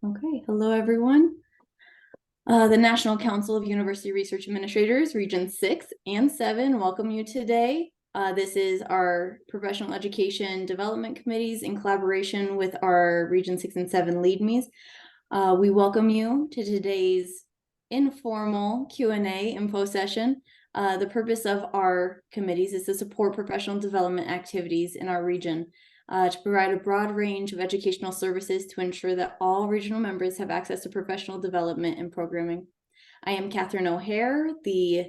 Okay, hello everyone. The National Council of University Research Administrators, Region 6 and 7, welcome you today. This is our Professional Education Development Committees in collaboration with our Region 6 and 7 LeadMes. We welcome you to today's informal Q&A info session. The purpose of our committees is to support professional development activities in our region. To provide a broad range of educational services to ensure that all regional members have access to professional development and programming. I am Catherine O'Hare, the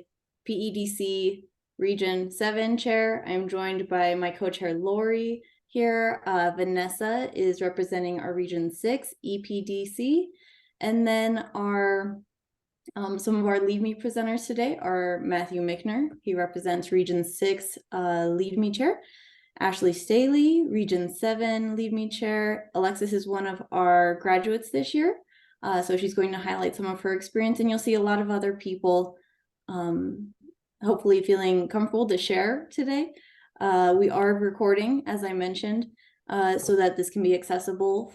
PEDC Region 7 Chair. I'm joined by my co-chair Lori here. Vanessa is representing our Region 6 EPDC. And then some of our LeadMe presenters today are Matthew Michener. He represents Region 6 LeadMe Chair. Ashley Stahle, Region 7 LeadMe Chair. Alexus is one of our graduates this year, so she's going to highlight some of her experience, and you'll see a lot of other people hopefully feeling comfortable to share today. We are recording, as I mentioned, so that this can be accessible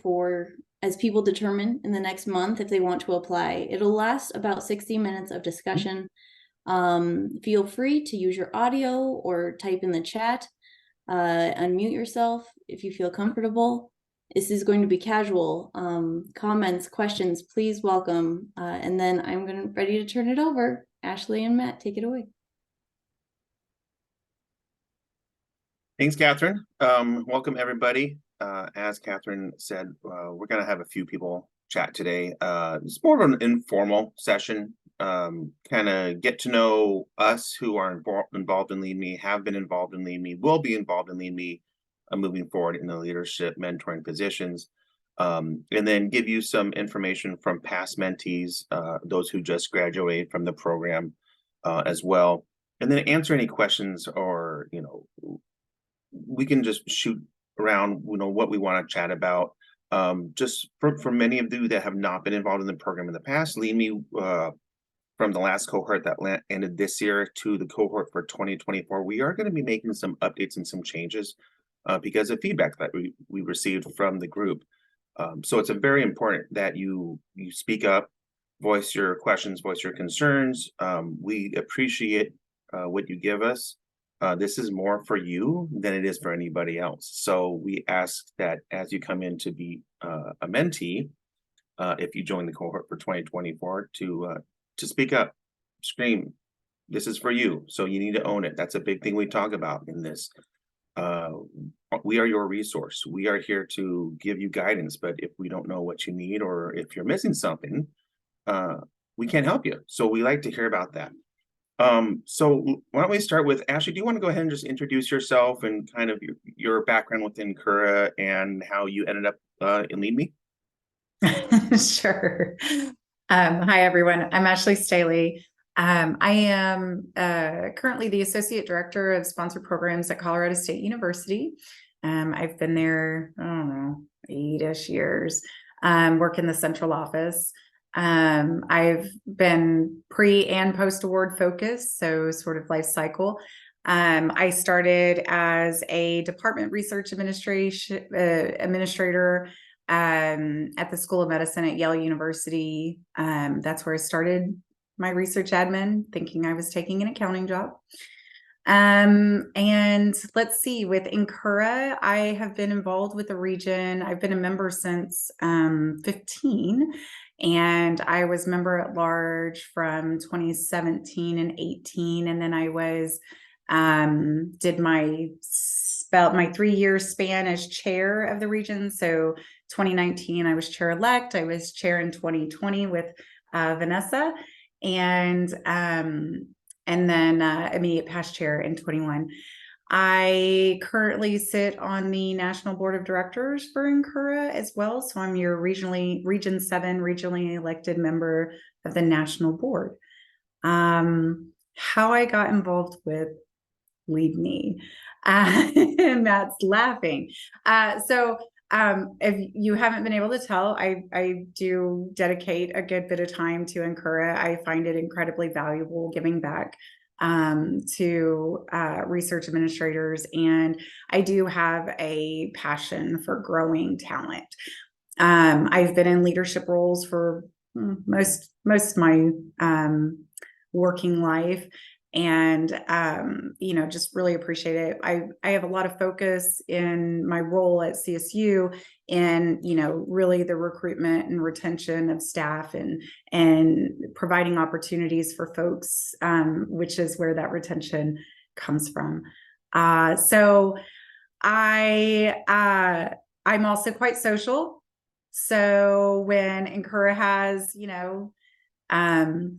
as people determine in the next month if they want to apply. It'll last about 60 minutes of discussion. Feel free to use your audio or type in the chat. Unmute yourself if you feel comfortable. This is going to be casual. Comments, questions, please welcome. And then I'm ready to turn it over. Ashley and Matt, take it away. Thanks, Catherine. Welcome, everybody. As Catherine said, we're going to have a few people chat today. It's more of an informal session. Kind of get to know us who are involved in LeadMe, have been involved in LeadMe, will be involved in LeadMe moving forward in the leadership mentoring positions, and then give you some information from past mentees, those who just graduated from the program as well, and then answer any questions, or we can just shoot around what we want to chat about. Just for many of you that have not been involved in the program in the past, LeadMe from the last cohort that ended this year to the cohort for 2024, we are going to be making some updates and some changes because of feedback that we received from the group. So it's very important that you speak up, voice your questions, voice your concerns. We appreciate what you give us. This is more for you than it is for anybody else. So we ask that as you come in to be a mentee, if you join the cohort for 2024, to speak up, scream, this is for you. So you need to own it. That's a big thing we talk about in this. We are your resource. We are here to give you guidance, but if we don't know what you need, or if you're missing something, we can't help you. So we like to hear about that. So why don't we start with Ashley? Do you want to go ahead and just introduce yourself and kind of your background within NCURA and how you ended up in LeadMe? Sure. Hi, everyone. I'm Ashley Stahle. I am currently the Associate Director of Sponsored Programs at Colorado State University. I've been there, I don't know, 8-ish years, work in the central office. I've been pre and post-award focused, so sort of life cycle. I started as a department research administrator at the School of Medicine at Yale University. That's where I started my research admin, thinking I was taking an accounting job. And let's see, with NCURA, I have been involved with the region. I've been a member since 15, and I was member at large from 2017 and 18, and then I did my 3-year span as chair of the region. So 2019, I was chair-elect. I was chair in 2020 with Vanessa, and then immediate past chair in 21. I currently sit on the National Board of Directors for NCURA as well. So I'm your Region 7 regionally elected member of the National Board. How I got involved with LeadMe. Matt's laughing. If you haven't been able to tell, I do dedicate a good bit of time to NCURA. I find it incredibly valuable giving back to research administrators, and I do have a passion for growing talent. I've been in leadership roles for most of my working life, and just really appreciate it. I have a lot of focus in my role at CSU in really the recruitment and retention of staff and providing opportunities for folks, which is where that retention comes from. So I'm also quite social. So when NCURA has,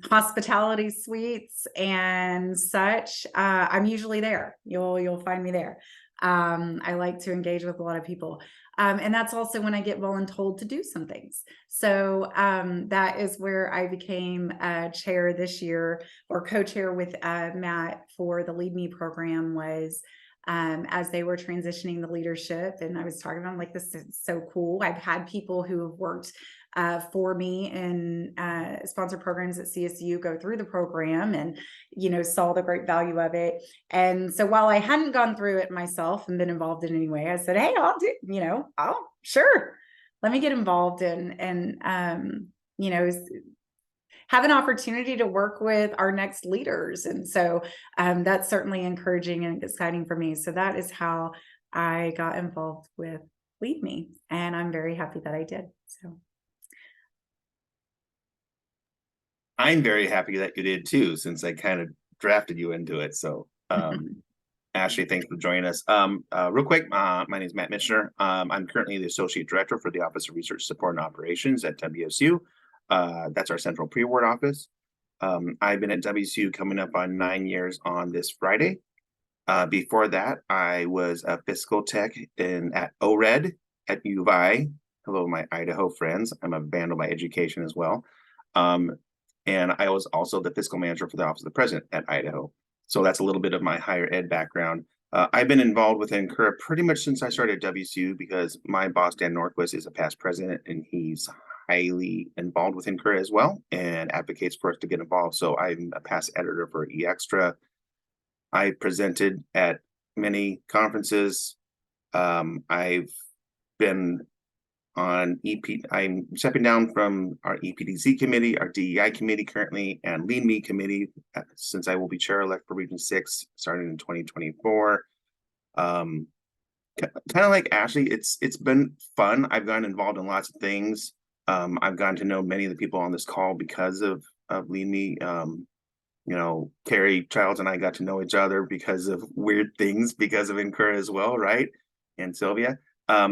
hospitality suites and such, I'm usually there. You'll find me there. I like to engage with a lot of people. And that's also when I get voluntold to do some things. So that is where I became chair this year, or co-chair with Matt for the LeadMe program, was as they were transitioning the leadership. And I was talking about, like, this is so cool. I've had people who have worked for me in sponsor programs at CSU go through the program and, saw the great value of it. And so while I hadn't gone through it myself and been involved in any way, I said, hey, I'll do, sure, let me get involved and have an opportunity to work with our next leaders. And so that's certainly encouraging and exciting for me. So that is how I got involved with LeadMe, and I'm very happy that I did. So I'm very happy that you did too, since I kind of drafted you into it. So Ashley, thanks for joining us. Real quick, my name is Matt Michener. I'm currently the Associate Director for the Office of Research Support and Operations at WSU. That's our central pre-award office. I've been at WSU coming up on 9 years on this Friday. Before that, I was a fiscal tech at ORED at U of I. Hello, my Idaho friends. I'm a Vandal by education as well. And I was also the fiscal manager for the Office of the President at Idaho. So that's a little bit of my higher ed background. I've been involved with NCURA pretty much since I started at WSU, because my boss, Dan Norquist, is a past president, and he's highly involved with NCURA as well and advocates for us to get involved. So I'm a past editor for eExtra. I presented at many conferences. I've been on I'm stepping down from our EPDC committee, our DEI committee currently, and LeadMe committee, since I will be chair-elect for Region 6 starting in 2024. Kind of like Ashley, it's been fun. I've gotten involved in lots of things. I've gotten to know many of the people on this call because of LeadMe. Carrie Childs and I got to know each other because of weird things, because of NCURA as well, right? And Sylvia.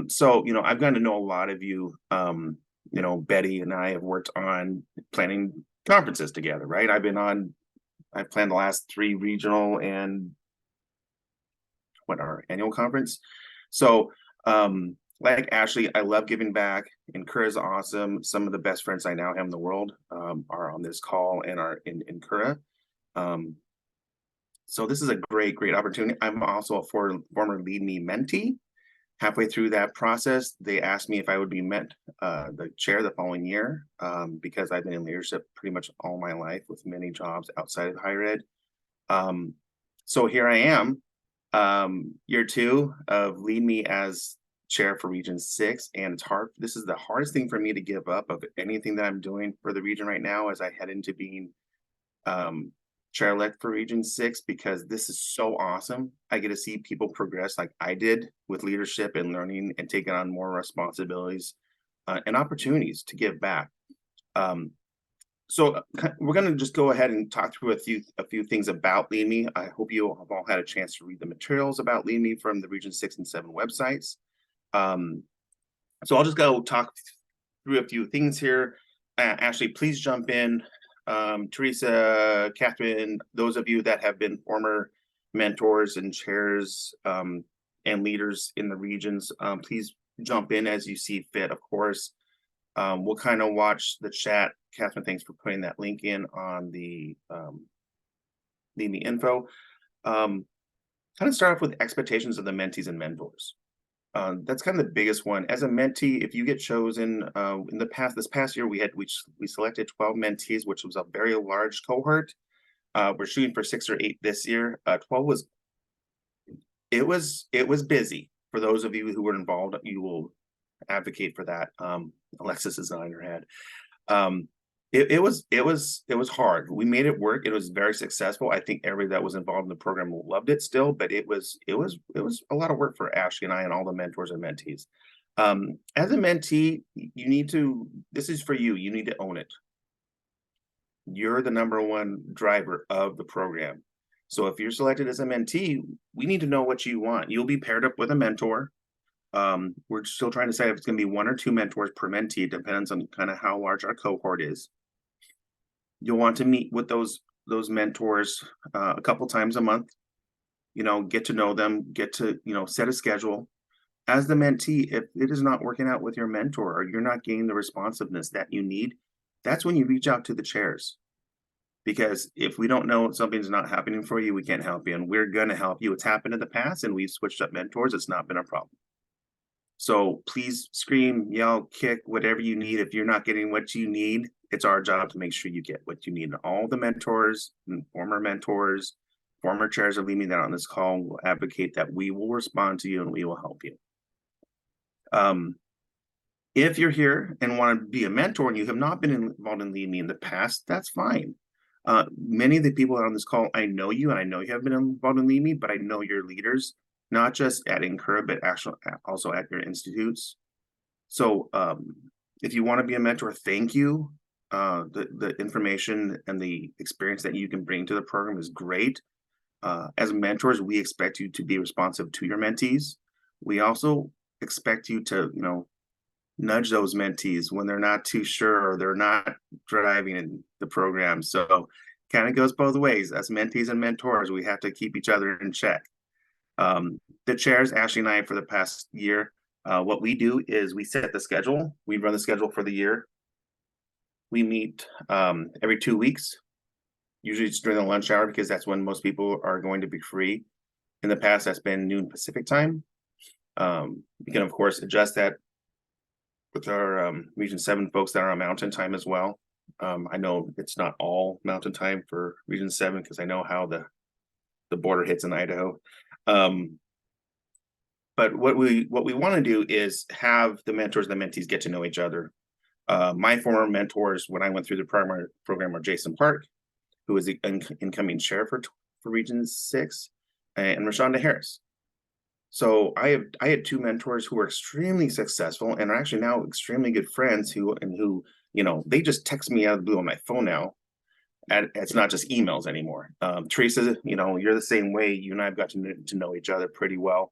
So, I've gotten to know a lot of you. Betty and I have worked on planning conferences together, right? I've planned the last 3 regional and our annual conference. So, like Ashley, I love giving back. NCURA is awesome. Some of the best friends I now have in the world are on this call and are in NCURA. So this is a great opportunity. I'm also a former LeadMe mentee. Halfway through that process, they asked me if I would be the chair the following year, because I've been in leadership pretty much all my life with many jobs outside of higher ed. So here I am, year 2 of LeadMe as chair for Region 6, and it's hard. This is the hardest thing for me to give up of anything that I'm doing for the region right now as I head into being chair-elect for Region 6, because this is so awesome. I get to see people progress like I did with leadership and learning and taking on more responsibilities and opportunities to give back. So we're going to just go ahead and talk through a few things about LeadMe. I hope you have all had a chance to read the materials about LeadMe from the Region 6 and 7 websites. So I'll just go talk through a few things here. Ashley, please jump in. Teresa, Catherine, those of you that have been former mentors and chairs and leaders in the regions, please jump in as you see fit, of course. We'll kind of watch the chat. Catherine, thanks for putting that link in on the LeadMe info. Kind of start off with expectations of the mentees and mentors. That's kind of the biggest one. As a mentee, if you get chosen, in this past year, we selected 12 mentees, which was a very large cohort. We're shooting for 6 or 8 this year. 12 was busy. For those of you who were involved, you will advocate for that. Alexus is nodding her head. It was hard. We made it work. It was very successful. I think everybody that was involved in the program loved it still, but it was a lot of work for Ashley and I and all the mentors and mentees. As a mentee, you need to, this is for you. You need to own it. You're the #1 driver of the program. So if you're selected as a mentee, we need to know what you want. You'll be paired up with a mentor. We're still trying to say if it's going to be 1 or 2 mentors per mentee. It depends on kind of how large our cohort is. You'll want to meet with those mentors a couple times a month. Get to know them, get to set a schedule. As the mentee, if it is not working out with your mentor or you're not getting the responsiveness that you need, that's when you reach out to the chairs. Because if we don't know something's not happening for you, we can't help you, and we're going to help you. It's happened in the past and we've switched up mentors. It's not been a problem. So please scream, yell, kick, whatever you need. If you're not getting what you need, it's our job to make sure you get what you need. And all the mentors and former mentors, former chairs of LeadMe that are on this call will advocate that we will respond to you and we will help you. If you're here and want to be a mentor and you have not been involved in LeadMe in the past, that's fine. Many of the people on this call, I know you and I know you have been involved in LeadMe, but I know your leaders, not just at NCURA, but actually also at your institutes. So if you want to be a mentor, thank you. The information and the experience that you can bring to the program is great. As mentors, we expect you to be responsive to your mentees. We also expect you to, nudge those mentees when they're not too sure or they're not driving in the program. So kind of goes both ways. As mentees and mentors, we have to keep each other in check. The chairs, Ashley and I, for the past year, what we do is we set the schedule. We run the schedule for the year. We meet every 2 weeks. Usually it's during the lunch hour because that's when most people are going to be free. In the past, that's been noon Pacific time. We can, of course, adjust that with our Region 7 folks that are on Mountain Time as well. I know it's not all Mountain Time for Region 7 because I know how the border hits in Idaho. But what we want to do is have the mentors and the mentees get to know each other. My former mentors when I went through the primary program are Jason Park, who is the incoming chair for Region 6, and Rashonda Harris. So I had 2 mentors who were extremely successful and are actually now extremely good friends who they just text me out of the blue on my phone now. And it's not just emails anymore. Teresa, you're the same way. You and I have got to know each other pretty well.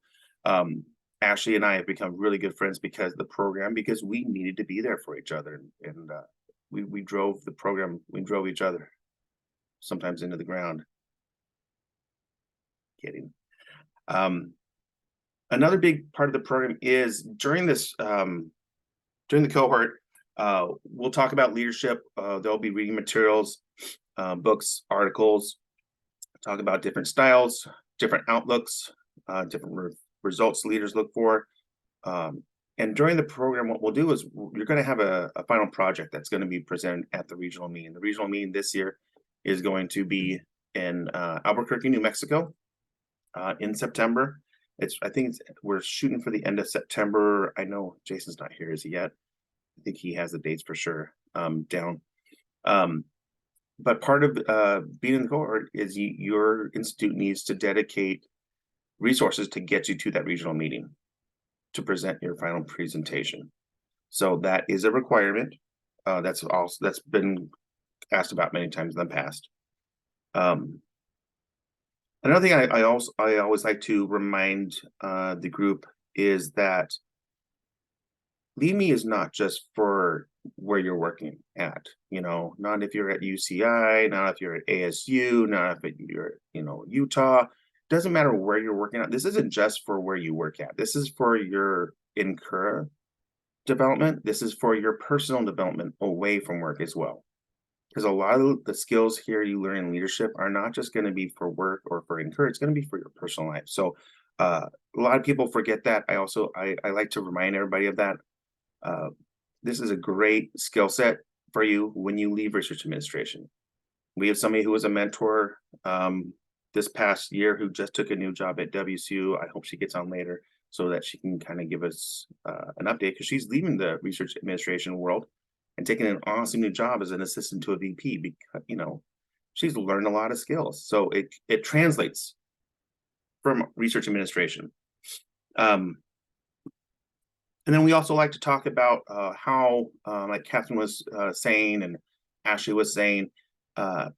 Ashley and I have become really good friends because of the program, because we needed to be there for each other. And we drove the program, we drove each other sometimes into the ground. Kidding. Another big part of the program is during the cohort, we'll talk about leadership. There'll be reading materials, books, articles, talk about different styles, different outlooks, different results leaders look for. And during the program, what we'll do is you're going to have a final project that's going to be presented at the regional meeting. The regional meeting this year is going to be in Albuquerque, New Mexico, in September. I think we're shooting for the end of September. I know Jason's not here, is he yet? I think he has the dates for sure down. But part of being in the cohort is your institute needs to dedicate resources to get you to that regional meeting to present your final presentation. So that is a requirement. That's been asked about many times in the past. Another thing I always like to remind the group is that LeadMe is not just for where you're working at, not if you're at UCI, not if you're at ASU, not if you're at, Utah. Doesn't matter where you're working at. This isn't just for where you work at. This is for your NCURA development. This is for your personal development away from work as well. Because a lot of the skills here you learn in leadership are not just going to be for work or for NCURA. It's going to be for your personal life. So a lot of people forget that. I like to remind everybody of that. This is a great skill set for you when you leave research administration. We have somebody who was a mentor this past year who just took a new job at WSU. I hope she gets on later. so that she can kind of give us an update, because she's leaving the research administration world and taking an awesome new job as an assistant to a VP, because, you know, she's learned a lot of skills. So it translates from research administration. And then we also like to talk about how, like Catherine was saying and Ashley was saying,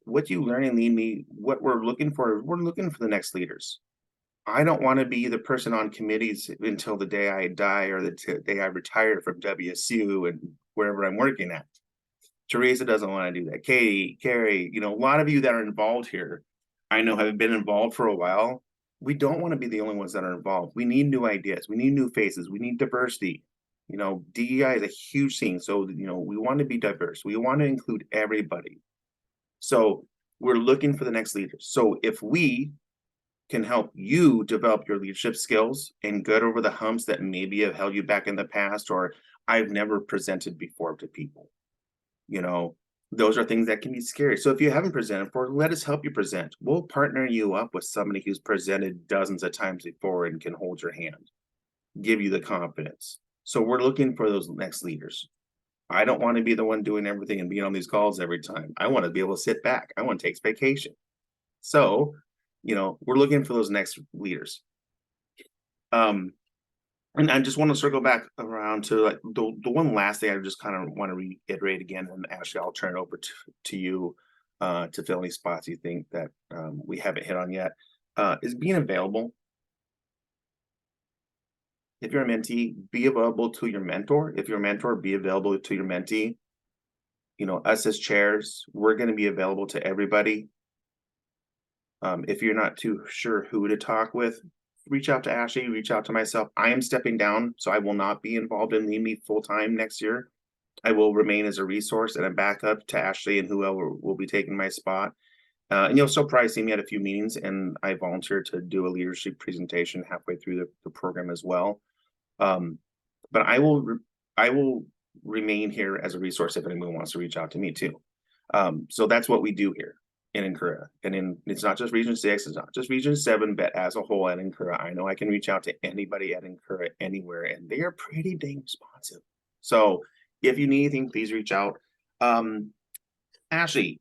what you learn in LeadMe, what we're looking for the next leaders. I don't want to be the person on committees until the day I die or the day I retire from WSU and wherever I'm working at. Teresa doesn't want to do that. Katie, Carrie, you know, a lot of you that are involved here, I know have been involved for a while. We don't want to be the only ones that are involved. We need new ideas. We need new faces. We need diversity. You know, DEI is a huge thing. So, you know, we want to be diverse. We want to include everybody. So we're looking for the next leaders. So if we can help you develop your leadership skills and get over the humps that maybe have held you back in the past, or I've never presented before to people, you know, those are things that can be scary. So if you haven't presented before, let us help you present. We'll partner you up with somebody who's presented dozens of times before and can hold your hand, give you the confidence. So we're looking for those next leaders. I don't want to be the one doing everything and being on these calls every time. I want to be able to sit back. I want to take vacation. So, you know, we're looking for those next leaders. And I just want to circle back around to like the one last thing I just kind of want to reiterate again, and Ashley, I'll turn it over to you to fill any spots you think that we haven't hit on yet, is being available. If you're a mentee, be available to your mentor. If you're a mentor, be available to your mentee. You know, us as chairs, we're going to be available to everybody. If you're not too sure who to talk with, reach out to Ashley, reach out to myself. I am stepping down, so I will not be involved in LeadMe full-time next year. I will remain as a resource and a backup to Ashley and whoever will be taking my spot. And you'll still probably see me at a few meetings, and I volunteered to do a leadership presentation halfway through the program as well. But I will remain here as a resource if anyone wants to reach out to me too. So that's what we do here in NCURA. And it's not just Region 6, it's not just Region 7, but as a whole at NCURA. I know I can reach out to anybody at NCURA anywhere, and they are pretty dang responsive. So if you need anything, please reach out. Ashley,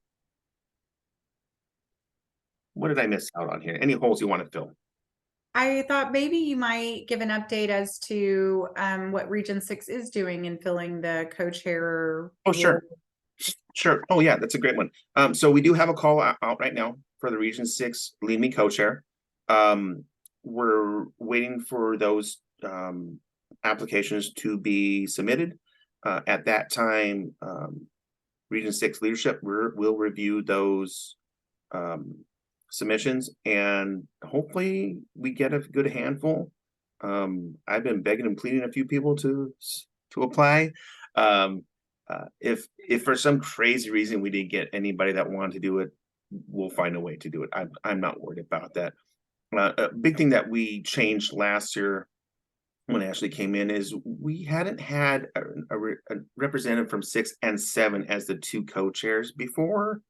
what did I miss out on here? Any holes you want to fill? I thought maybe you might give an update as to what Region 6 is doing in filling the co-chair. Oh, sure. Sure. Oh, yeah, that's a great one. So we do have a call out right now for the Region 6 LeadMe co-chair. We're waiting for those applications to be submitted. At that time, Region 6 leadership will review those submissions, and hopefully we get a good handful. I've been begging and pleading a few people to apply. If for some crazy reason we didn't get anybody that wanted to do it, we'll find a way to do it. I'm not worried about that. A big thing that we changed last year when Ashley came in is we hadn't had a representative from 6 and 7 as the two co-chairs before,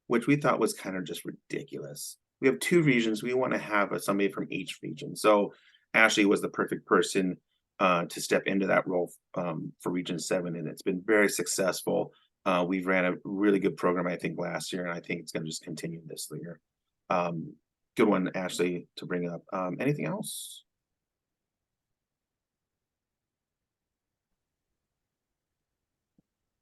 which we thought was kind of just ridiculous. We have 2 regions. We want to have somebody from each region. So Ashley was the perfect person to step into that role for Region 7, and it's been very successful. We've ran a really good program, I think, last year, and I think it's going to just continue this year. Good one, Ashley, to bring up. Anything else?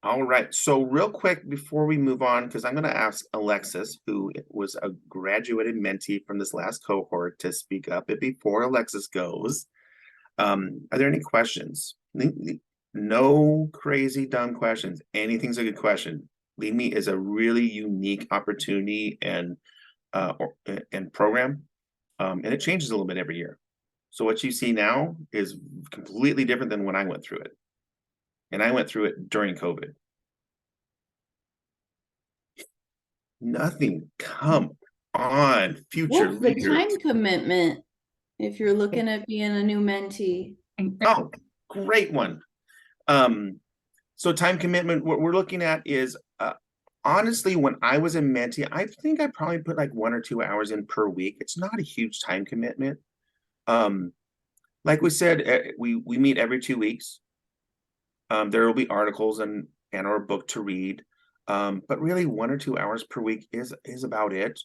All right, so real quick before we move on, because I'm going to ask Alexus, who was a graduated mentee from this last cohort, to speak up. But before Alexus goes, are there any questions? No crazy dumb questions. Anything's a good question. LeadMe is a really unique opportunity and program, and it changes a little bit every year. So what you see now is completely different than when I went through it. And I went through it during COVID. Nothing. Come on, future What's the leaders. time commitment if you're looking at being a new mentee? Oh, great one. So time commitment, what we're looking at is, honestly, when I was a mentee, I think I probably put like 1 or 2 hours in per week. It's not a huge time commitment. Like we said, we meet every 2 weeks. There will be articles and or book to read, but really 1 or 2 hours per week is about it.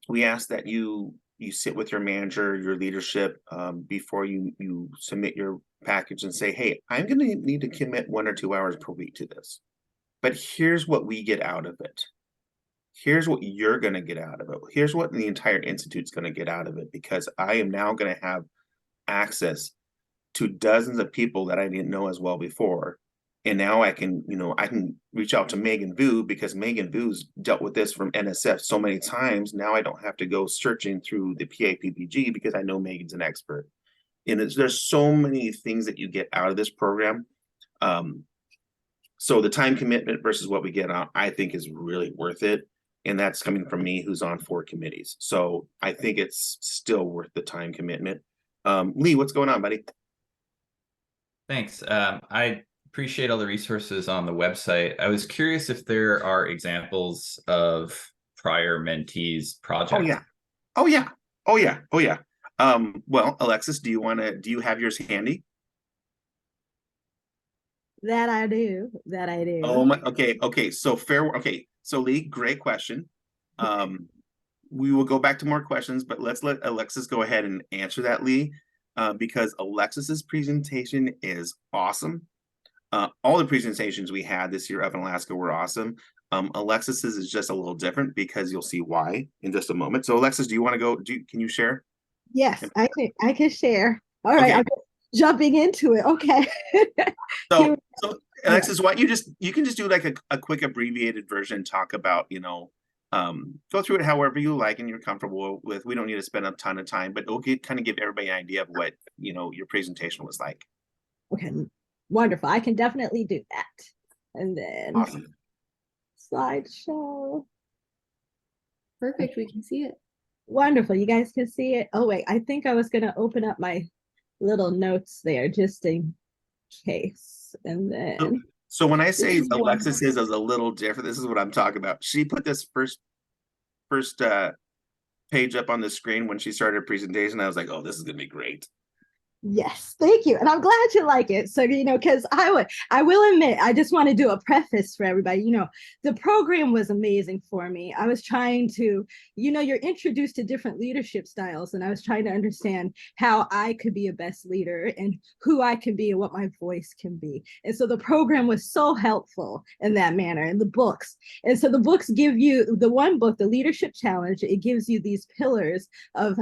We ask that you sit with your manager, your leadership, before you submit your package and say, hey, I'm going to need to commit 1 or 2 hours per week to this. But here's what we get out of it. Here's what you're going to get out of it. Here's what the entire institute's going to get out of it, because I am now going to have access to dozens of people that I didn't know as well before. And now I can reach out to Megan Vu, because Megan Vu's dealt with this from NSF so many times. Now I don't have to go searching through the PAPPG because I know Megan's an expert. And there's so many things that you get out of this program. So the time commitment versus what we get out, I think, is really worth it. And that's coming from me, who's on 4 committees. So I think it's still worth the time commitment. Lee, what's going on, buddy? Thanks. I appreciate all the resources on the website. I was curious if there are examples of prior mentees projects. Oh yeah. Well, Alexus, do you have yours handy? That I do. Oh my, okay. So Lee, great question. We will go back to more questions, but let's let Alexus go ahead and answer that, Lee, because Alexus's presentation is awesome. All the presentations we had this year up in Alaska were awesome. Alexus's is just a little different, because you'll see why in just a moment. So Alexus, do you want to go? Can you share? Yes, I can share. All right, Okay. I'm jumping into it. Okay. So Alexus, why you can just do like a quick abbreviated version, talk about, go through it however you like and you're comfortable with. We don't need to spend a ton of time, but it'll kind of give everybody an idea of what, your presentation was like. Okay, wonderful. I can definitely do that. And then Awesome. slideshow. Perfect. We can see it. Wonderful. You guys can see it. Oh, wait, I think I was going to open up my little notes there just in case. And then. So when I say Alexus is a little different, this is what I'm talking about. She put this first page up on the screen when she started her presentation. I was like, oh, this is going to be great. Yes, thank you. And I'm glad you like it. So, because I will admit, I just want to do a preface for everybody. The program was amazing for me. I was trying to, you're introduced to different leadership styles, and I was trying to understand how I could be a best leader and who I can be and what my voice can be. And so the program was so helpful in that manner, and the books. And so the books give you, the one book, The Leadership Challenge, it gives you these pillars of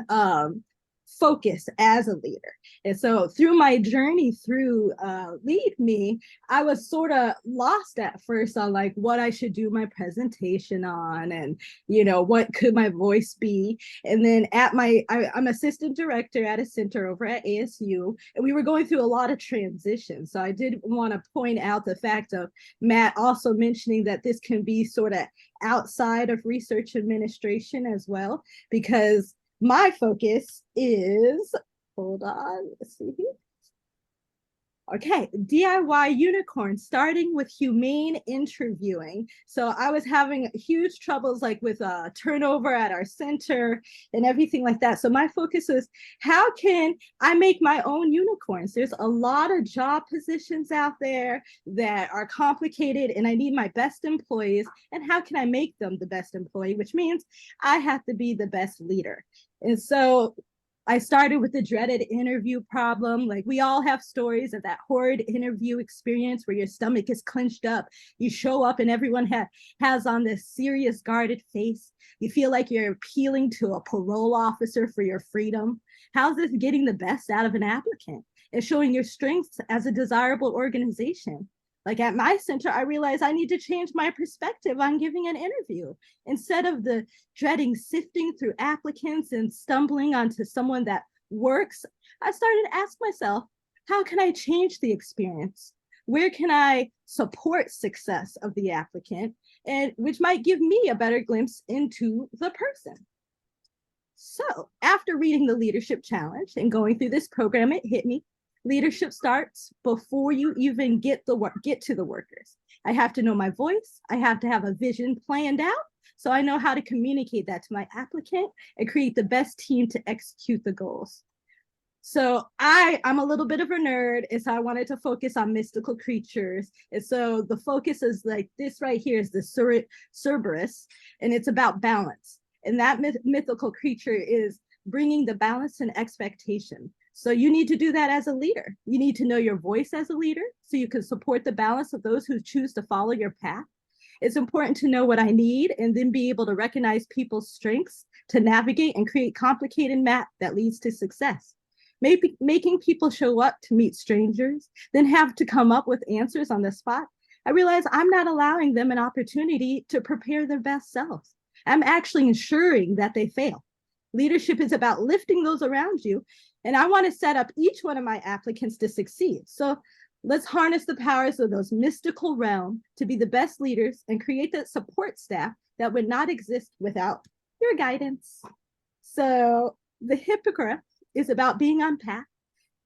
focus as a leader. And so through my journey through LeadMe, I was sort of lost at first on like what I should do my presentation on, and what could my voice be. And then I'm assistant director at a center over at ASU, and we were going through a lot of transitions. So I did want to point out the fact of Matt also mentioning that this can be sort of outside of research administration as well, because my focus is, hold on, let's see here. Okay, DIY unicorn, starting with humane interviewing. So I was having huge troubles like with turnover at our center and everything like that. So my focus was, how can I make my own unicorns? There's a lot of job positions out there that are complicated, and I need my best employees. And how can I make them the best employee? Which means I have to be the best leader. And so I started with the dreaded interview problem. Like, we all have stories of that horrid interview experience where your stomach is clenched up. You show up and everyone has on this serious guarded face. You feel like you're appealing to a parole officer for your freedom. How's this getting the best out of an applicant? It's showing your strengths as a desirable organization. Like at my center, I realized I need to change my perspective on giving an interview. Instead of the dreading sifting through applicants and stumbling onto someone that works, I started to ask myself, how can I change the experience? Where can I support success of the applicant, and which might give me a better glimpse into the person? So after reading the Leadership Challenge and going through this program, it hit me. Leadership starts before you even get to the workers. I have to know my voice. I have to have a vision planned out, so I know how to communicate that to my applicant and create the best team to execute the goals. So I'm a little bit of a nerd, and so I wanted to focus on mystical creatures. And so the focus is like this right here is the Cerberus, and it's about balance. And that mythical creature is bringing the balance and expectation. So you need to do that as a leader. You need to know your voice as a leader so you can support the balance of those who choose to follow your path. It's important to know what I need and then be able to recognize people's strengths to navigate and create complicated map that leads to success. Maybe making people show up to meet strangers, then have to come up with answers on the spot. I realize I'm not allowing them an opportunity to prepare their best selves. I'm actually ensuring that they fail. Leadership is about lifting those around you, and I want to set up each one of my applicants to succeed. So let's harness the powers of those mystical realm to be the best leaders and create that support staff that would not exist without your guidance. So the Hippocrates is about being on path.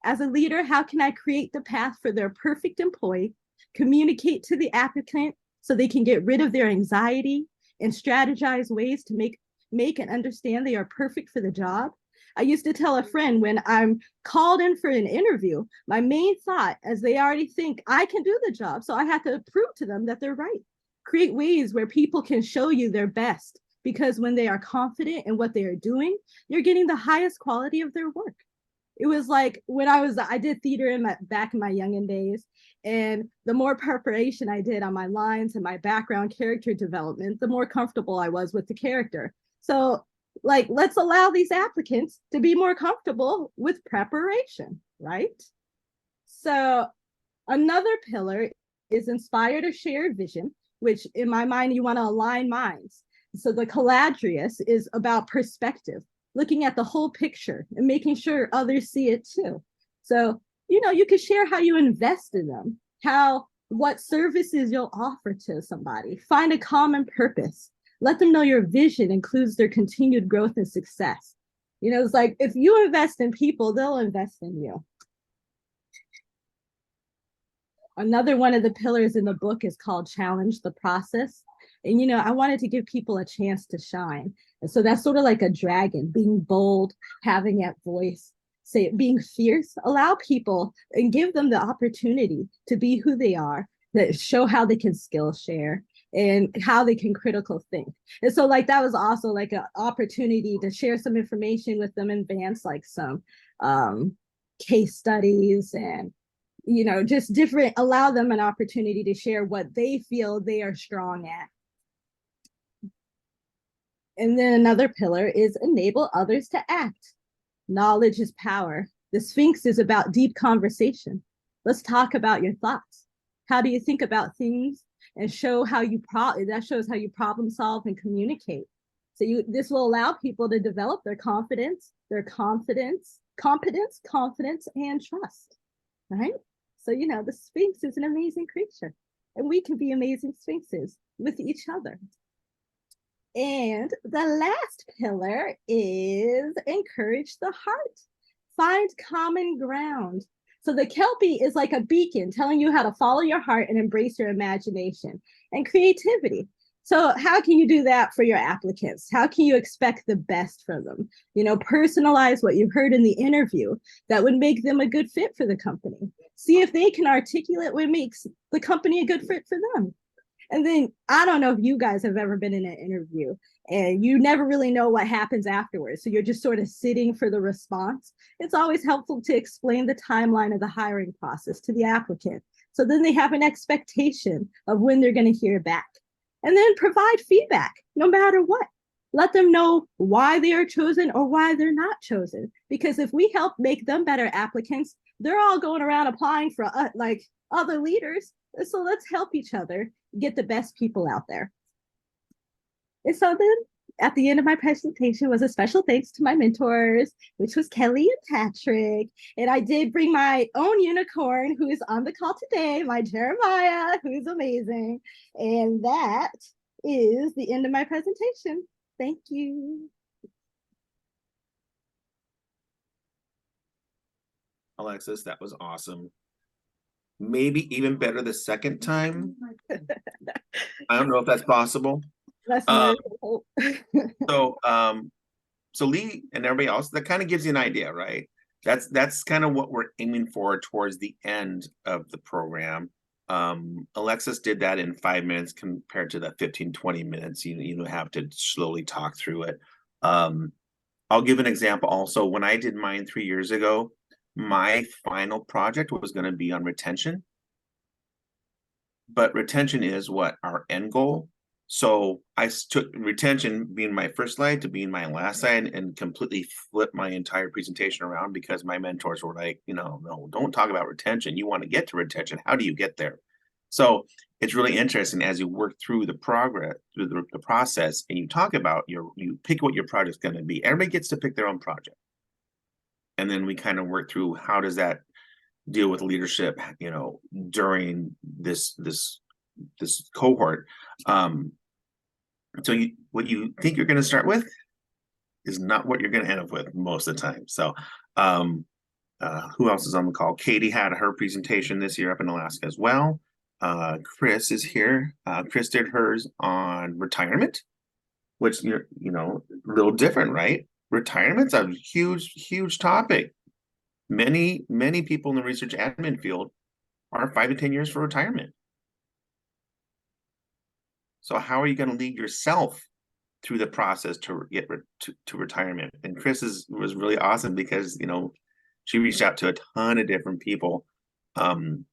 As a leader, how can I create the path for their perfect employee, communicate to the applicant so they can get rid of their anxiety and strategize ways to make and understand they are perfect for the job? I used to tell a friend when I'm called in for an interview, my main thought, as they already think I can do the job, so I have to prove to them that they're right. Create ways where people can show you their best, because when they are confident in what they are doing, you're getting the highest quality of their work. It was like when I did theater back in my youngin' days, and the more preparation I did on my lines and my background character development, the more comfortable I was with the character. So like, let's allow these applicants to be more comfortable with preparation, right? So another pillar is inspire to share vision, which in my mind, you want to align minds. So the Caladrius is about perspective, looking at the whole picture and making sure others see it too. So, you can share how you invest in them, what services you'll offer to somebody, find a common purpose. Let them know your vision includes their continued growth and success. It's like if you invest in people, they'll invest in you. Another one of the pillars in the book is called Challenge the Process. And, I wanted to give people a chance to shine. And so that's sort of like a dragon, being bold, having that voice, being fierce, allow people and give them the opportunity to be who they are, that show how they can skill share and how they can critical think. And so like that was also like an opportunity to share some information with them in advance, like some case studies and just different, allow them an opportunity to share what they feel they are strong at. And then another pillar is enable others to act. Knowledge is power. The Sphinx is about deep conversation. Let's talk about your thoughts. How do you think about things? And show how that shows how you problem solve and communicate. So this will allow people to develop their confidence, competence, confidence, and trust, right? So, the Sphinx is an amazing creature, and we can be amazing Sphinxes with each other. And the last pillar is encourage the heart. Find common ground. So the Kelpie is like a beacon telling you how to follow your heart and embrace your imagination and creativity. So how can you do that for your applicants? How can you expect the best from them? Personalize what you've heard in the interview that would make them a good fit for the company. See if they can articulate what makes the company a good fit for them. And then I don't know if you guys have ever been in an interview and you never really know what happens afterwards. So you're just sort of sitting for the response. It's always helpful to explain the timeline of the hiring process to the applicant. So then they have an expectation of when they're going to hear back. And then provide feedback, no matter what. Let them know why they are chosen or why they're not chosen. Because if we help make them better applicants, they're all going around applying for like other leaders. So let's help each other get the best people out there. And so then at the end of my presentation was a special thanks to my mentors, which was Kelly and Patrick. And I did bring my own unicorn who is on the call today, my Jeremiah, who's amazing. And that is the end of my presentation. Thank you. Alexus, that was awesome. Maybe even better the second time. I don't know if that's possible. So Lee and everybody else, that kind of gives you an idea, right? that's kind of what we're aiming for towards the end of the program. Alexus did that in 5 minutes compared to the 15-20 minutes you have to slowly talk through it. I'll give an example also. When I did mine 3 years ago, my final project was going to be on retention, but retention is what our end goal. So I took retention being my first slide to being my last slide and completely flipped my entire presentation around, because my mentors were like, no, don't talk about retention. You want to get to retention. How do you get there? So it's really interesting as you work through the progress, through the process, and you talk about you pick what your project's going to be. Everybody gets to pick their own project. And then we kind of work through how does that deal with leadership, during this cohort. So what you think you're going to start with is not what you're going to end up with most of the time. So who else is on the call? Katie had her presentation this year up in Alaska as well. Chris is here. Chris did hers on retirement, which, a little different, right? Retirement's a huge topic. Many people in the research admin field are 5 to 10 years for retirement. So how are you going to lead yourself through the process to get to retirement? And Chris was really awesome because, she reached out to a ton of different people and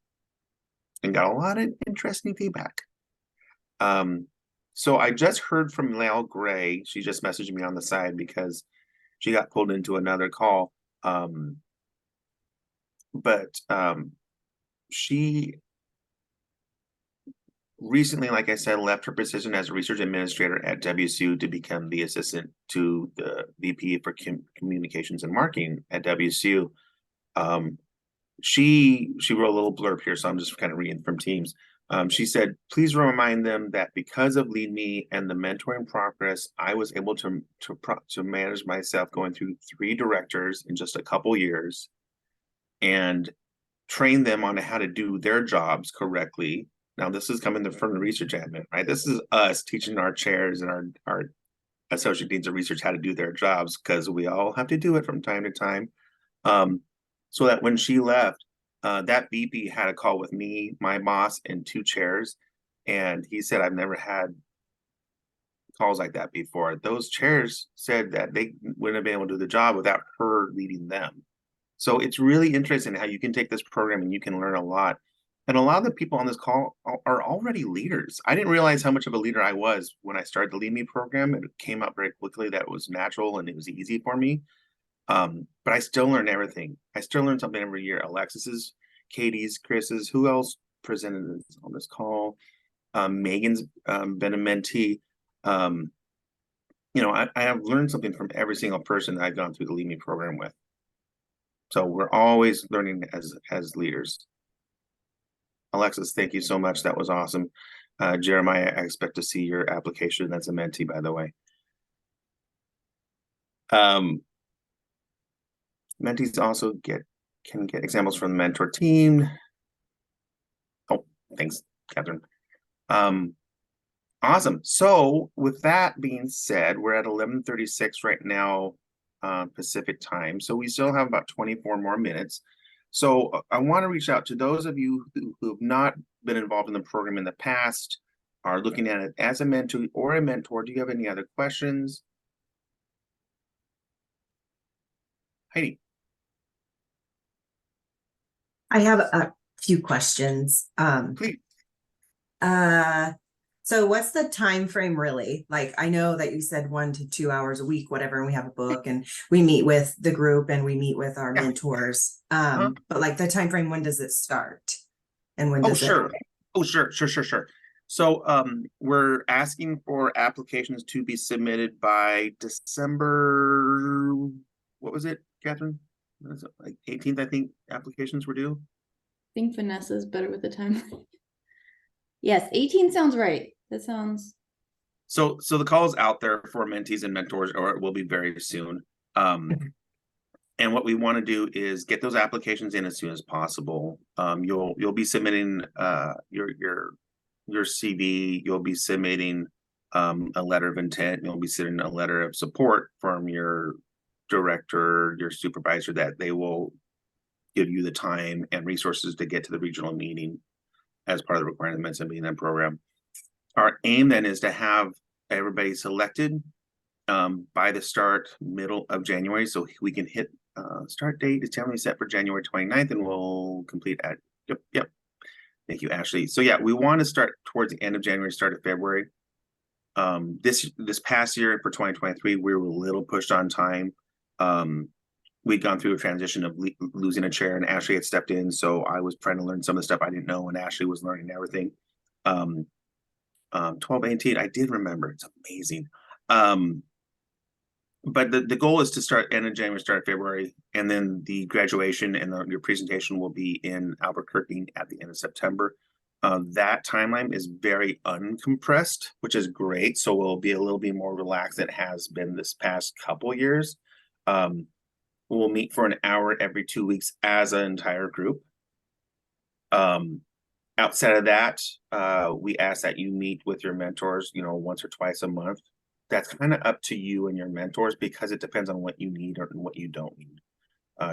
got a lot of interesting feedback. So I just heard from Lael Gray. She just messaged me on the side because she got pulled into another call. But she recently, like I said, left her position as a research administrator at WSU to become the assistant to the VP for communications and marketing at WSU. She wrote a little blurb here, so I'm just kind of reading from Teams. She said, please remind them that because of LeadMe and the mentoring progress, I was able to manage myself going through 3 directors in just a couple years and train them on how to do their jobs correctly. Now, this is coming from the research admin, right? This is us teaching our chairs and our associate deans of research how to do their jobs, because we all have to do it from time to time. So that when she left, that VP had a call with me, my boss, and 2 chairs. And he said, I've never had calls like that before. Those chairs said that they wouldn't have been able to do the job without her leading them. So it's really interesting how you can take this program and you can learn a lot. And a lot of the people on this call are already leaders. I didn't realize how much of a leader I was when I started the LeadMe program. It came out very quickly that it was natural and it was easy for me. But I still learn everything. I still learn something every year. Alexis's, Katie's, Chris's, who else presented on this call? Megan's been a mentee. I have learned something from every single person that I've gone through the LeadMe program with. So we're always learning as leaders. Alexis, thank you so much. That was awesome. Jeremiah, I expect to see your application. That's a mentee, by the way. Mentees also can get examples from the mentor team. Oh, thanks, Catherine. Awesome. So with that being said, we're at 11:36 right now, Pacific time. So we still have about 24 more minutes. So I want to reach out to those of you who have not been involved in the program in the past, are looking at it as a mentee or a mentor. Do you have any other questions? Heidi. I have a few questions. Please. So what's the time frame really? Like, I know that you said 1 to 2 hours a week, whatever, and we have a book and we meet with the group and we meet with our mentors. But like the time frame, when does it start? And when does sure. Sure. So we're asking for applications to be submitted by December, what was it, Catherine? What is it, like 18th, I think applications were due? I think Vanessa's better with the timeline. Yes, 18 sounds right. That sounds. So the call is out there for mentees and mentors, or it will be very soon. And what we want to do is get those applications in as soon as possible. You'll be submitting your CV. You'll be submitting a letter of intent. You'll be submitting a letter of support from your director, your supervisor, that they will give you the time and resources to get to the regional meeting as part of the requirements of being in that program. Our aim then is to have everybody selected by the middle of January, so we can hit start date is generally set for January 29th, and we'll complete at yep. Thank you, Ashley. So yeah, we want to start towards the end of January, start of February. This past year for 2023, we were a little pushed on time. We'd gone through a transition of losing a chair, and Ashley had stepped in, so I was trying to learn some of the stuff I didn't know, and Ashley was learning everything. 12-18, I did remember. It's amazing. But the goal is to start end of January, start of February, and then the graduation and your presentation will be in Albuquerque at the end of September. That timeline is very uncompressed, which is great. So we'll be a little bit more relaxed than it has been this past couple years. We'll meet for an hour every 2 weeks as an entire group. Outside of that, we ask that you meet with your mentors, once or twice a month. That's kind of up to you and your mentors, because it depends on what you need or what you don't need.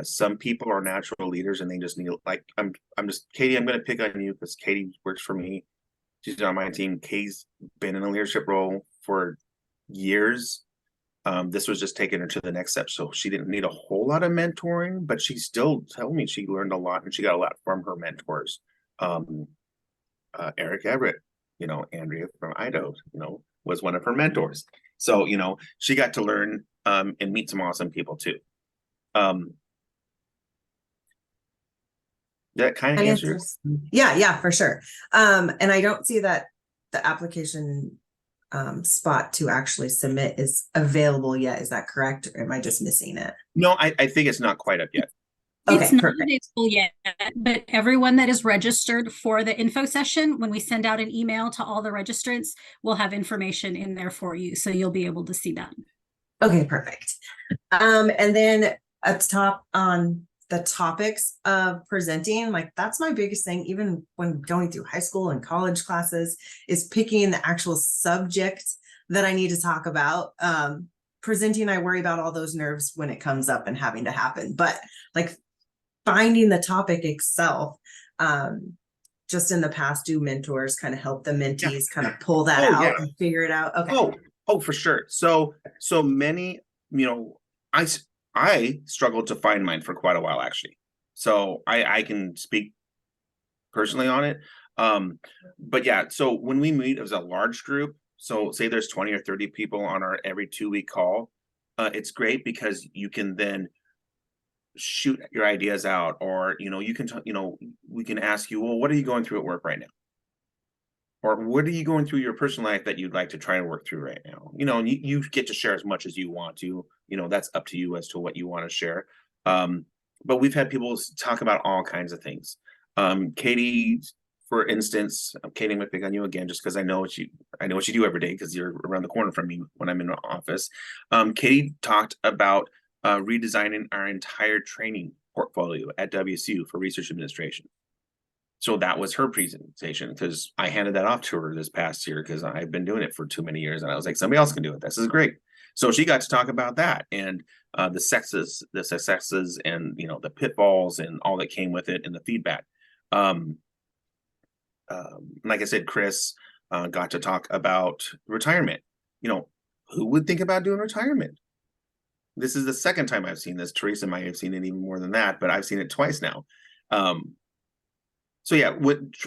Some people are natural leaders and they just need, like, I'm just, Katie, I'm going to pick on you because Katie works for me. She's on my team. Katie's been in a leadership role for years. This was just taking her to the next step. So she didn't need a whole lot of mentoring, but she still told me she learned a lot and she got a lot from her mentors. Eric Everett, Andrea from Idaho, was one of her mentors. So, she got to learn and meet some awesome people too. That kind of answers. Yeah, for sure. And I don't see that the application spot to actually submit is available yet. Is that correct? Or am I just missing it? No, I think it's not quite up yet. It's Okay, not perfect. available yet, but everyone that is registered for the info session, when we send out an email to all the registrants, we'll have information in there for you. So you'll be able to see that. Okay, perfect. And then up top on the topics of presenting, like that's my biggest thing, even when going through high school and college classes, is picking the actual subject that I need to talk about. Presenting, I worry about all those nerves when it comes up and having to happen, but like finding the topic itself, just in the past, do mentors kind of help the mentees kind of pull that out and figure it out? Okay. Oh, for sure. So many, I struggled to find mine for quite a while, actually. So I can speak personally on it. But yeah, so when we meet as a large group, so say there's 20 or 30 people on our every 2-week call, it's great because you can then shoot your ideas out, or you can we can ask you, well, what are you going through at work right now, or what are you going through your personal life that you'd like to try and work through right now, and you get to share as much as you want to, that's up to you as to what you want to share. But we've had people talk about all kinds of things. Katie, for instance, Katie, I'm gonna pick on you again just because I know what you do every day because you're around the corner from me when I'm in the office. Katie talked about redesigning our entire training portfolio at WSU for research administration. So that was her presentation, because I handed that off to her this past year because I've been doing it for too many years, and I was like, somebody else can do it. This is great. So she got to talk about that and the successes, and the pitfalls and all that came with it, and the feedback. Like I said, Chris got to talk about retirement. Who would think about doing retirement? This is the second time I've seen this. Teresa might have seen it even more than that, but I've seen it twice now. So yeah,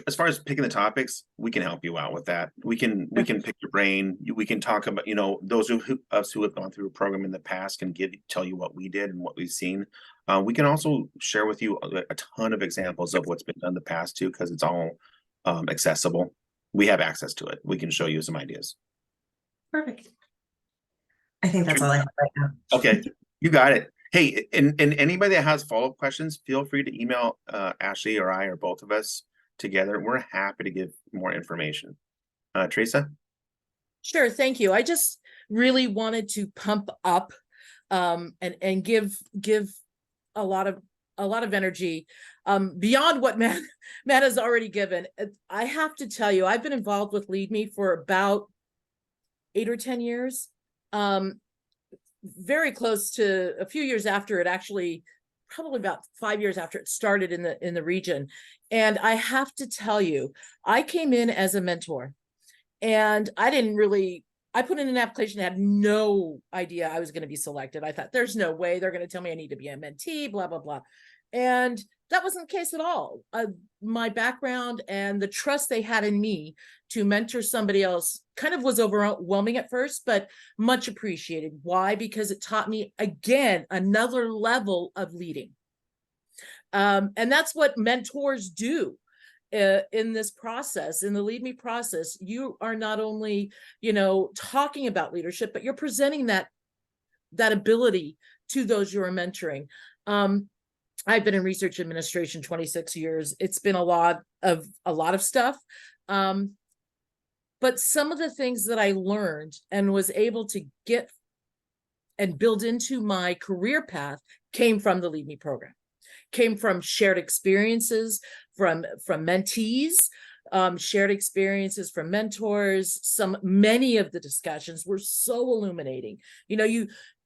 as far as picking the topics, we can help you out with that. We can pick your brain. We can talk about, those of us who have gone through a program in the past can tell you what we did and what we've seen. We can also share with you a ton of examples of what's been done in the past too, because it's all accessible. We have access to it. We can show you some ideas. Perfect. I think that's all I have right now. Okay, you got it. Hey, and anybody that has follow-up questions, feel free to email Ashley or I or both of us together. We're happy to give more information. Teresa? Sure, thank you. I just really wanted to pump up and give a lot of energy beyond what Matt has already given. I have to tell you, I've been involved with LeadMe for about 8 or 10 years. very close to a few years after it actually, probably about 5 years after it started in the region. And I have to tell you, I came in as a mentor, and I put in an application, had no idea I was going to be selected. I thought, there's no way they're going to tell me I need to be a mentee, blah, blah, blah. And that wasn't the case at all. My background and the trust they had in me to mentor somebody else kind of was overwhelming at first, but much appreciated. Why? Because it taught me, again, another level of leading. And that's what mentors do. In this process, in the LeadMe process, you are not only, talking about leadership, but you're presenting that ability to those you are mentoring. I've been in research administration 26 years. It's been a lot of stuff. But some of the things that I learned and was able to get and build into my career path came from the LeadMe program, came from shared experiences from mentees, shared experiences from mentors. Many of the discussions were so illuminating.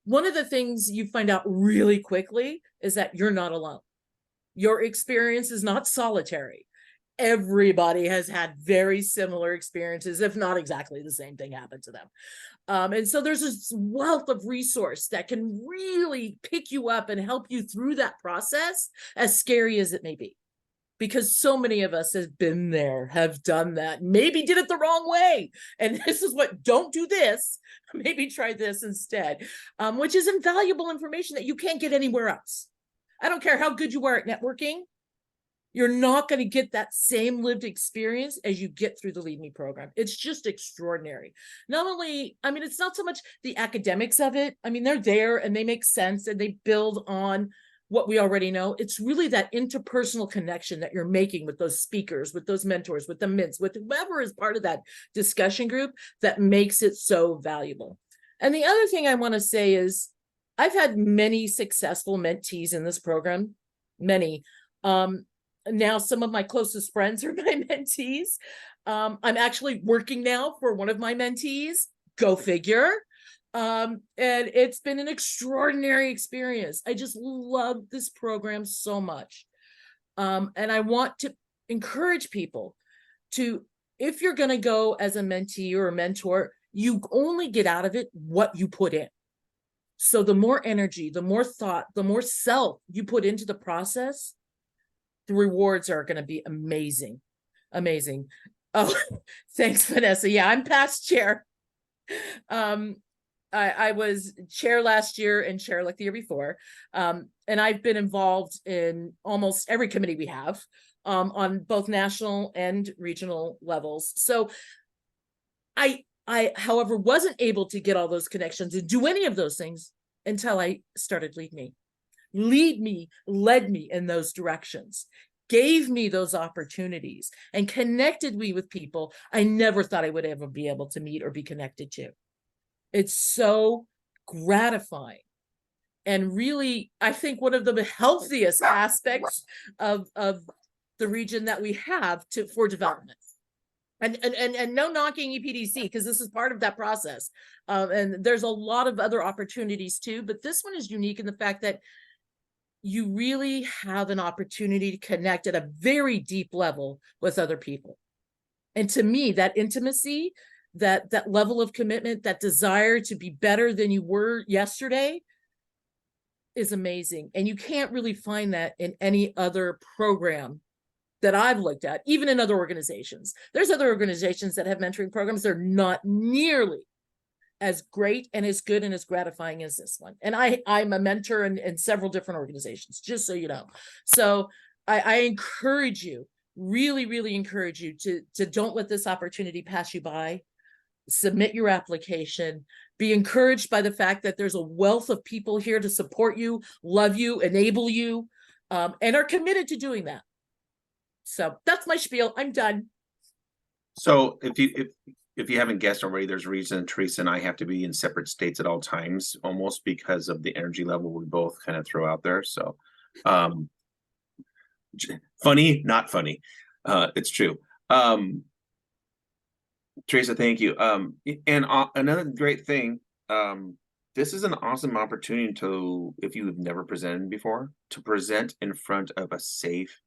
One of the things you find out really quickly is that you're not alone. Your experience is not solitary. Everybody has had very similar experiences, if not exactly the same thing happen to them. And so there's this wealth of resource that can really pick you up and help you through that process, as scary as it may be. Because so many of us have been there, have done that, maybe did it the wrong way. And this is don't do this, maybe try this instead, which is invaluable information that you can't get anywhere else. I don't care how good you are at networking, you're not going to get that same lived experience as you get through the LeadMe program. It's just extraordinary. Not only, it's not so much the academics of it. They're there and they make sense and they build on what we already know. It's really that interpersonal connection that you're making with those speakers, with those mentors, with the mints, with whoever is part of that discussion group that makes it so valuable. And the other thing I want to say is I've had many successful mentees in this program, many. Now some of my closest friends are my mentees. I'm actually working now for one of my mentees, go figure. And it's been an extraordinary experience. I just love this program so much. And I want to encourage people to, if you're going to go as a mentee or a mentor, you only get out of it what you put in. So the more energy, the more thought, the more self you put into the process, the rewards are going to be amazing. Amazing. Oh, thanks, Vanessa. Yeah, I'm past chair. I was chair last year and chair like the year before. And I've been involved in almost every committee we have on both national and regional levels. So I, however, wasn't able to get all those connections and do any of those things until I started LeadMe. LeadMe led me in those directions, gave me those opportunities, and connected me with people I never thought I would ever be able to meet or be connected to. It's so gratifying. And really, I think one of the healthiest aspects of the region that we have for development. And no knocking EPDC, because this is part of that process. And there's a lot of other opportunities too, but this one is unique in the fact that you really have an opportunity to connect at a very deep level with other people. And to me, that intimacy, that level of commitment, that desire to be better than you were yesterday is amazing. And you can't really find that in any other program that I've looked at, even in other organizations. There's other organizations that have mentoring programs. They're not nearly as great and as good and as gratifying as this one. And I'm a mentor in several different organizations, just so you know. So I encourage you, really, really encourage you to don't let this opportunity pass you by. Submit your application. Be encouraged by the fact that there's a wealth of people here to support you, love you, enable you, and are committed to doing that. So that's my spiel. I'm done. So if you haven't guessed already, there's a reason Teresa and I have to be in separate states at all times, almost because of the energy level we both kind of throw out there. So funny, not funny. It's true. Teresa, thank you. And another great thing, this is an awesome opportunity to, if you have never presented before, to present in front of a safe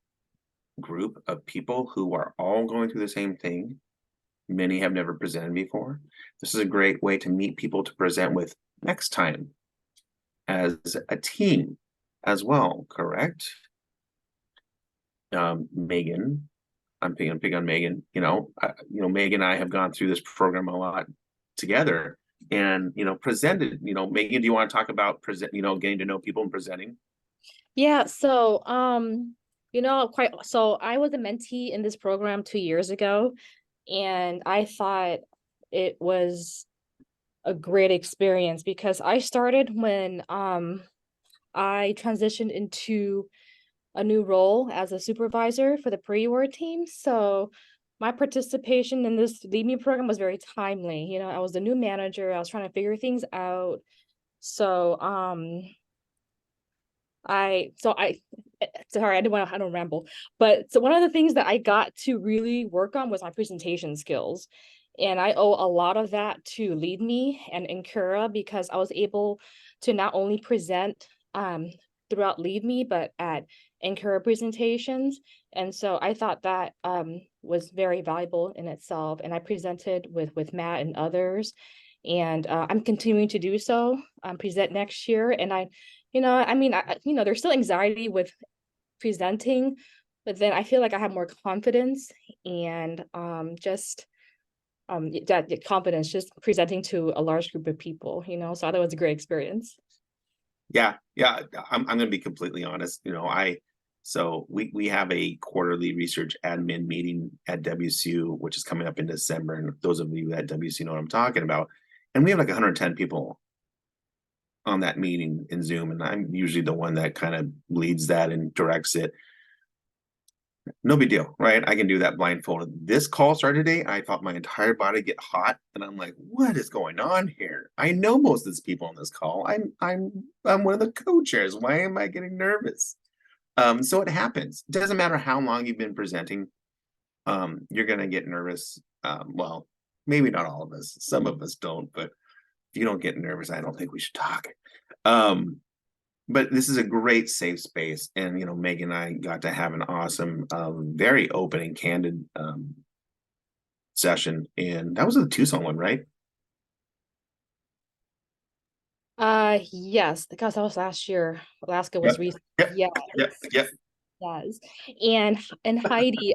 group of people who are all going through the same thing. Many have never presented before. This is a great way to meet people to present with next time as a team as well, correct? Megan, I'm big on Megan. Megan and I have gone through this program a lot together, and presented. Megan, do you want to talk about getting to know people and presenting? Yeah, so so I was a mentee in this program 2 years ago, and I thought it was a great experience because I started when I transitioned into a new role as a supervisor for the pre-award team. So my participation in this LeadMe program was very timely. I was the new manager. I was trying to figure things out. So sorry, I don't ramble. But so one of the things that I got to really work on was my presentation skills. And I owe a lot of that to LeadMe and NCURA because I was able to not only present throughout LeadMe, but at NCURA presentations. And so I thought that was very valuable in itself. And I presented with Matt and others. And I'm continuing to do so, present next year. And there's still anxiety with presenting, but then I feel like I have more confidence and that confidence just presenting to a large group of people, so I thought it was a great experience. Yeah, I'm going to be completely honest. So we have a quarterly research admin meeting at WSU, which is coming up in December. And those of you at WSU know what I'm talking about. And we have like 110 people on that meeting in Zoom, and I'm usually the one that kind of leads that and directs it. No big deal, right? I can do that blindfolded. This call started today. I felt my entire body get hot, and I'm like, "What is going on here?" I know most of these people on this call. I'm one of the co-chairs. Why am I getting nervous? So it happens. It doesn't matter how long you've been presenting. You're gonna get nervous. Well, maybe not all of us. Some of us don't, but if you don't get nervous, I don't think we should talk. But this is a great safe space. And, Megan and I got to have an awesome, very open and candid session. And that was the Tucson one, right? Yes, because that was last year. Alaska was recent. Yep. Yes. And Heidi,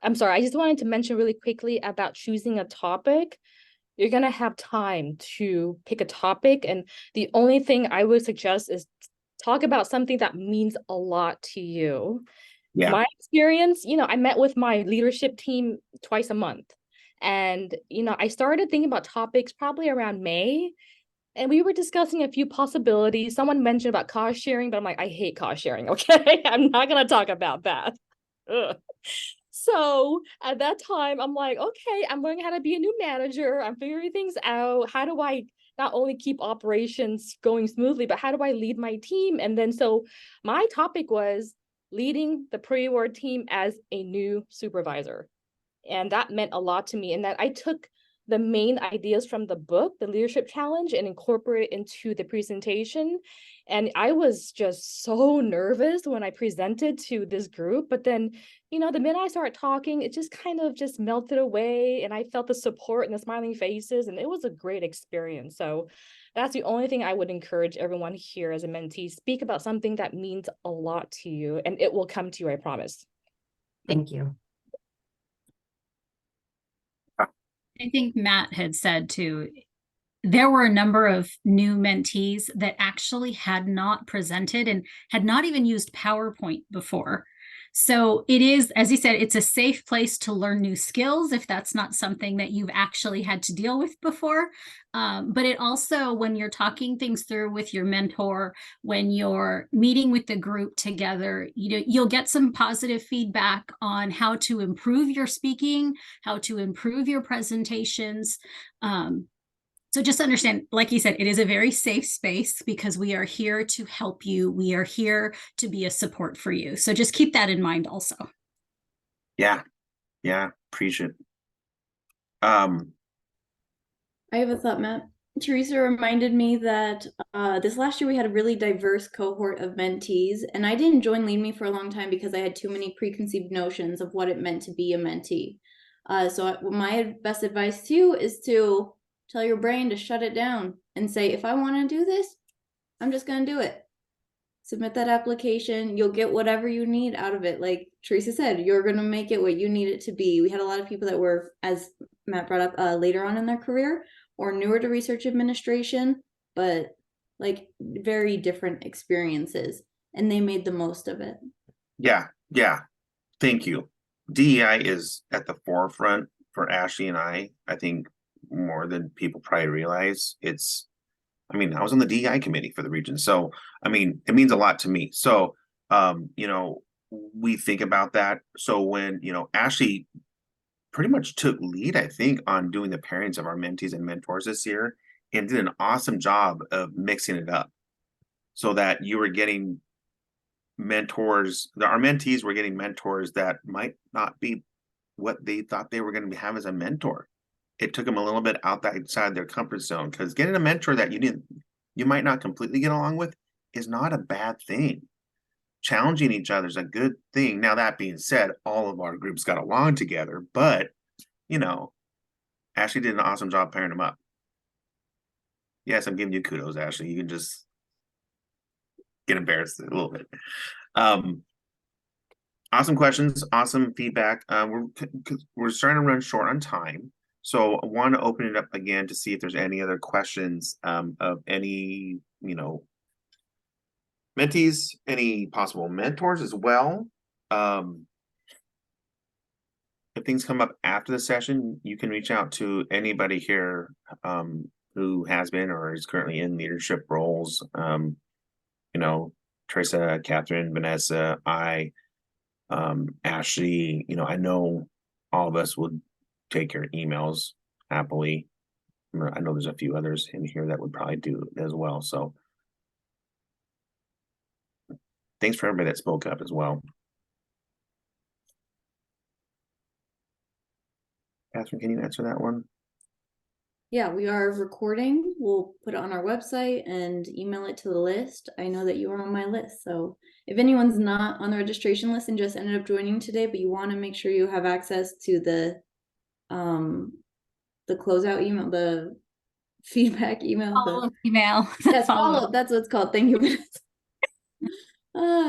I'm sorry, I just wanted to mention really quickly about choosing a topic. You're going to have time to pick a topic. And the only thing I would suggest is talk about something that means a lot to you. Yeah. My experience, I met with my leadership team twice a month. And, I started thinking about topics probably around May. And we were discussing a few possibilities. Someone mentioned about cost sharing, but I'm like, I hate cost sharing. Okay, I'm not going to talk about that. Ugh. So at that time, I'm like, okay, I'm learning how to be a new manager. I'm figuring things out. How do I not only keep operations going smoothly, but how do I lead my team? And then so my topic was leading the pre-award team as a new supervisor. And that meant a lot to me in that I took the main ideas from the book, The Leadership Challenge, and incorporate it into the presentation. And I was just so nervous when I presented to this group. But then, the minute I started talking, it just kind of just melted away. And I felt the support and the smiling faces. And it was a great experience. So that's the only thing I would encourage everyone here as a mentee. Speak about something that means a lot to you, and it will come to you, I promise. Thank you. I think Matt had said too, there were a number of new mentees that actually had not presented and had not even used PowerPoint before. So it is, as he said, it's a safe place to learn new skills if that's not something that you've actually had to deal with before. But it also, when you're talking things through with your mentor, when you're meeting with the group together, you'll get some positive feedback on how to improve your speaking, how to improve your presentations. So just understand, like you said, it is a very safe space because we are here to help you. We are here to be a support for you. So just keep that in mind also. Yeah. Appreciate it. I have a thought, Matt. Teresa reminded me that this last year we had a really diverse cohort of mentees, and I didn't join LeadMe for a long time because I had too many preconceived notions of what it meant to be a mentee. So my best advice to you is to tell your brain to shut it down and say, if I want to do this, I'm just going to do it. Submit that application. You'll get whatever you need out of it. Like Teresa said, you're going to make it what you need it to be. We had a lot of people that were, as Matt brought up, later on in their career or newer to research administration, but like very different experiences, and they made the most of it. Yeah, thank you. DEI is at the forefront for Ashley and I think more than people probably realize. I was on the DEI committee for the region, so it means a lot to me. So we think about that. So when Ashley pretty much took lead, I think, on doing the pairings of our mentees and mentors this year, and did an awesome job of mixing it up so that you were getting mentors, our mentees were getting mentors that might not be what they thought they were going to have as a mentor. It took them a little bit outside their comfort zone, because getting a mentor that you might not completely get along with is not a bad thing. Challenging each other is a good thing. Now, that being said, all of our groups got along together, but Ashley did an awesome job pairing them up. Yes, I'm giving you kudos, Ashley. You can just get embarrassed a little bit. Awesome questions, awesome feedback. We're starting to run short on time, so I want to open it up again to see if there's any other questions of any mentees, any possible mentors as well. If things come up after the session, you can reach out to anybody here who has been or is currently in leadership roles. Teresa, Catherine, Vanessa, Ashley, I know all of us would take your emails happily. I know there's a few others in here that would probably do as well. So thanks for everybody that spoke up as well. Catherine, can you answer that one? Yeah, we are recording. We'll put it on our website and email it to the list. I know that you are on my list. So if anyone's not on the registration list and just ended up joining today, but you want to make sure you have access to the closeout email, the feedback email, Follow-up email. Yes, follow-up. That's what it's called. Thank you.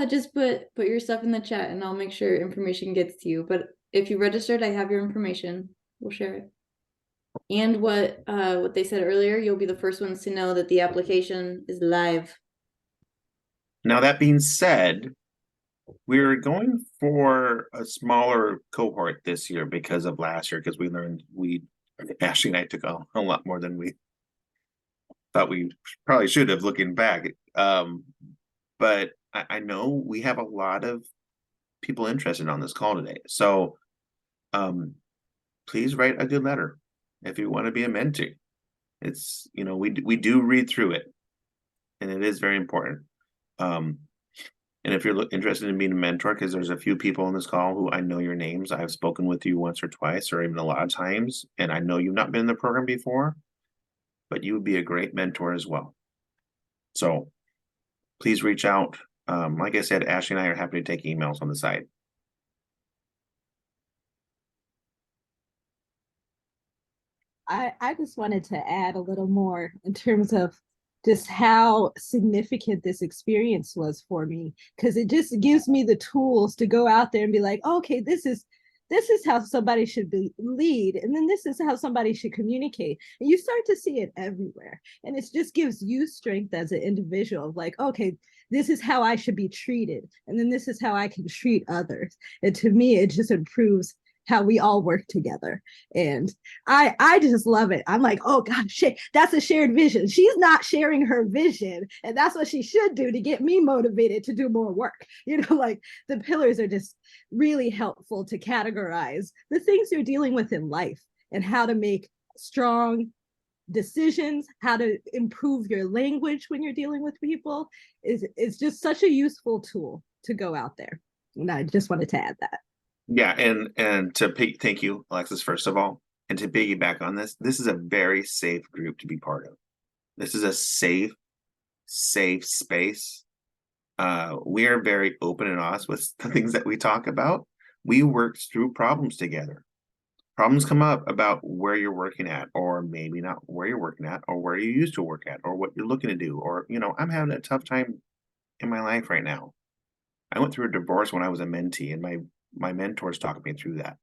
Just put your stuff in the chat and I'll make sure information gets to you. But if you registered, I have your information. We'll share it. And what they said earlier, you'll be the first ones to know that the application is live. Now, that being said, we're going for a smaller cohort this year because of last year, because we learned Ashley and I took a lot more than we thought we probably should have looking back. But I know we have a lot of people interested on this call today. So please write a good letter if you want to be a mentee. It's, we do read through it, and it is very important. And if you're interested in being a mentor, because there's a few people on this call who I know your names, I've spoken with you once or twice, or even a lot of times, and I know you've not been in the program before, but you would be a great mentor as well. So please reach out. Like I said, Ashley and I are happy to take emails on the side. I just wanted to add a little more in terms of just how significant this experience was for me, because it just gives me the tools to go out there and be like, okay, this is how somebody should lead, and then this is how somebody should communicate, and you start to see it everywhere, and it just gives you strength as an individual, like, okay, this is how I should be treated, and then this is how I can treat others. And to me, it just improves how we all work together. And I just love it. I'm like, oh God, shit, that's a shared vision. She's not sharing her vision. And that's what she should do to get me motivated to do more work. Like the pillars are just really helpful to categorize the things you're dealing with in life and how to make strong decisions, how to improve your language when you're dealing with people. It's just such a useful tool to go out there. And I just wanted to add that. Yeah, and thank you, Alexus, first of all, and to piggyback on this is a very safe group to be part of. This is a safe space. We are very open and honest with the things that we talk about. We work through problems together. Problems come up about where you're working at, or maybe not where you're working at, or where you used to work at, or what you're looking to do, or, you know, I'm having a tough time in my life right now. I went through a divorce when I was a mentee, and my mentors talked me through that.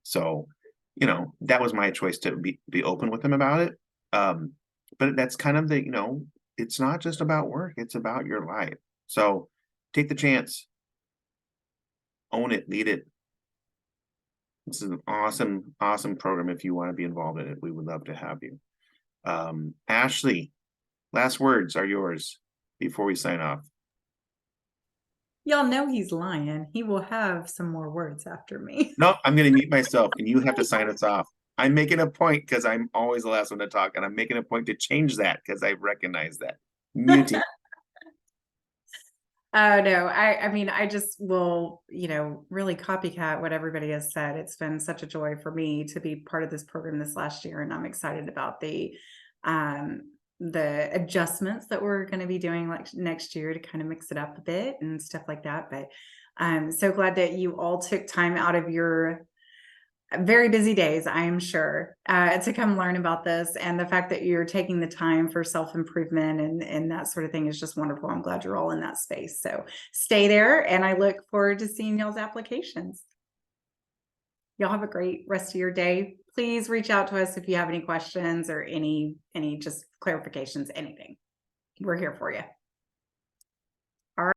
So, you know, that was my choice to be open with them about it. But that's kind of the, you know, it's not just about work, it's about your life. So take the chance, own it, lead it. This is an awesome program. If you want to be involved in it, we would love to have you. Ashley, last words are yours before we sign off. Y'all know he's lying. He will have some more words after me. No, I'm going to mute myself and you have to sign us off. I'm making a point because I'm always the last one to talk, and I'm making a point to change that because I recognize that. Muting. Oh no, I mean, I just will, you know, really copycat what everybody has said. It's been such a joy for me to be part of this program this last year, and I'm excited about the adjustments that we're going to be doing like next year to kind of mix it up a bit and stuff like that. But I'm so glad that you all took time out of your very busy days, I am sure, to come learn about this. And the fact that you're taking the time for self-improvement and that sort of thing is just wonderful. I'm glad you're all in that space. So stay there, and I look forward to seeing y'all's applications. Y'all have a great rest of your day. Please reach out to us if you have any questions or any just clarifications, anything. We're here for you.